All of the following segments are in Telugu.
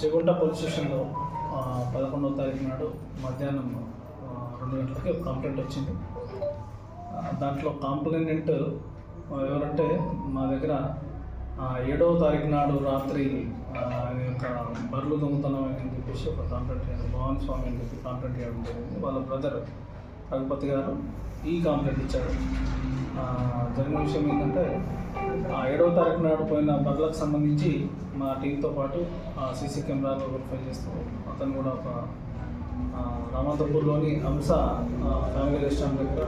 చెగుంట పోలీస్ స్టేషన్లో 11వ తారీఖు నాడు మధ్యాహ్నం 2 గంటలకి ఒక కంప్లైంట్ వచ్చింది. దాంట్లో కాంప్లైనెంట్ ఎవరంటే మా దగ్గర 7వ తారీఖు నాడు రాత్రి యొక్క బర్రెలు దొంగతనం అని చెప్పేసి ఒక కంప్లైంట్ భవానీ స్వామి అని చెప్పి కంప్లైంట్ చేయడం జరిగింది. వాళ్ళ బ్రదర్ రఘుపతి గారు ఈ కంప్లైంట్ ఇచ్చారు. జరిగిన విషయం ఏంటంటే 7వ తారీఖు నాడు పోయిన బర్రెలకు సంబంధించి మా టీంతో పాటు సీసీ కెమెరాలు వెరిఫై చేస్తూ అతను కూడా ఒక రామాంతపూర్లోని అంశ ఫ్యామిలీ రెస్టారెంట్ దగ్గర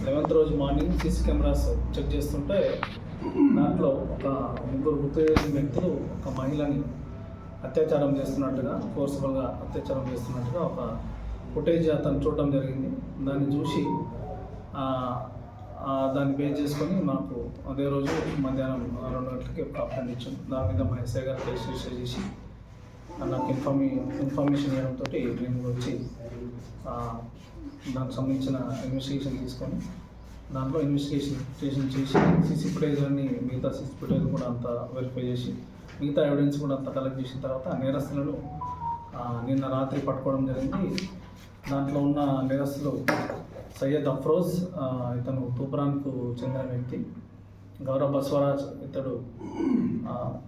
11th రోజు మార్నింగ్ సీసీ కెమెరాస్ చెక్ చేస్తుంటే దాంట్లో ఒక 3 గుర్తు వ్యక్తులు ఒక మహిళని అత్యాచారం చేస్తున్నట్టుగా ఫోర్స్ఫుల్గా అత్యాచారం చేస్తున్నట్టుగా ఒక ఫుటేజ్ అతను చూడటం జరిగింది. దాన్ని చూసి దాన్ని బేస్ చేసుకొని మాకు అదే రోజు మధ్యాహ్నం 2 గంటలకి ఒక కంప్లైంట్ ఇచ్చాం. దాని మీద మా ఎస్ఐ గారు కేసు రిజిస్టర్ చేసి నాకు ఇన్ఫర్మేషన్ ఇవ్వడంతో నేను వచ్చి దానికి సంబంధించిన ఇన్వెస్టిగేషన్ తీసుకొని దాంట్లో ఇన్వెస్టిగేషన్ చేసి సీసీ ఫుటేజ్ అన్ని మిగతా సీసీ ఫుటేజ్ కూడా అంతా వెరిఫై చేసి మిగతా ఎవిడెన్స్ కూడా అంతా కలెక్ట్ చేసిన తర్వాత నేరస్తులను నిన్న రాత్రి పట్టుకోవడం జరిగింది. దాంట్లో ఉన్న నేరస్తులు సయ్యద్ అఫ్రోజ్, ఇతను తూపురాన్కు చెందిన వ్యక్తి, గౌరవ్ బస్వరాజ్ ఇతడు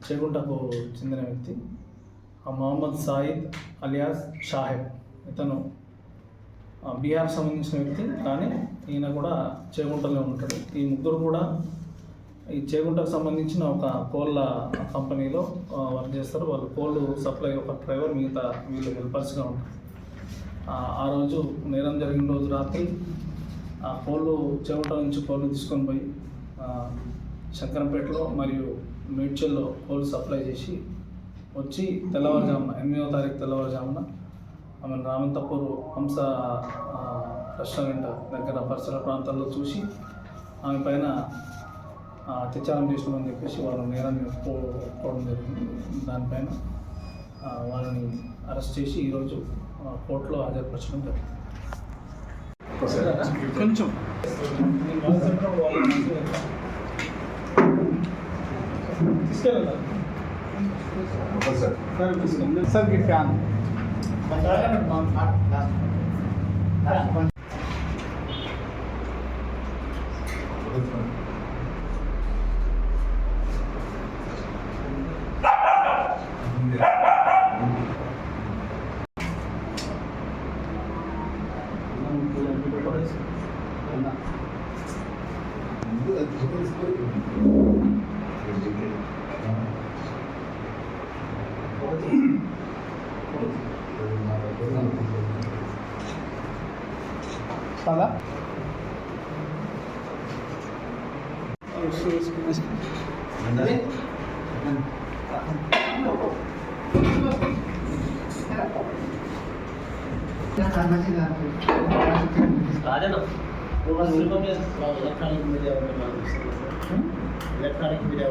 చేగుంటకు చెందిన వ్యక్తి, మొహమ్మద్ సాయిద్ అలియాస్ షాహెబ్ ఇతను బీహార్ సంబంధించిన వ్యక్తి, కానీ ఈయన కూడా చేగుంటలో ఉంటాడు. ఈ ముగ్గురు కూడా ఈ చేగుంటకు సంబంధించిన ఒక కోళ్ళ కంపెనీలో వర్క్ చేస్తారు. వాళ్ళు కోళ్ళు సప్లై ఒక డ్రైవర్, మిగతా వీళ్ళు హెల్పర్స్గా ఉంటారు. ఆ రోజు నేరం జరిగిన రోజు రాత్రి కోళ్ళు చేగుంట నుంచి కోళ్ళు తీసుకొని పోయి శంకరంపేటలో మరియు మేడ్చల్లో కోళ్ళు సప్లై చేసి వచ్చి తెల్లవారుజామున 8వ తారీఖు తెల్లవారుజామున ఆమె రామంతపూర్ హంస రెస్టారెంట్ దగ్గర పరిసర ప్రాంతాల్లో చూసి ఆమె పైన అత్యాచారం చేసినామని చెప్పేసి వాళ్ళు నేరాన్ని ఒప్పుకోవడం జరిగింది. దానిపైన వాళ్ళని అరెస్ట్ చేసి ఈరోజు కోర్టులో హాజరుపరచడం జరిగింది. కొంచెం సార్ ఫ్యాన్ చాలా ఎలక్ట్రానిక్ మీడియా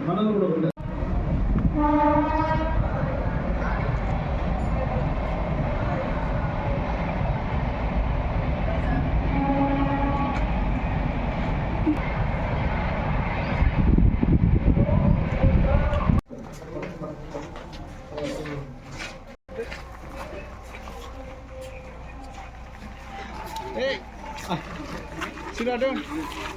మనల్ని కూడా Hey, sit down.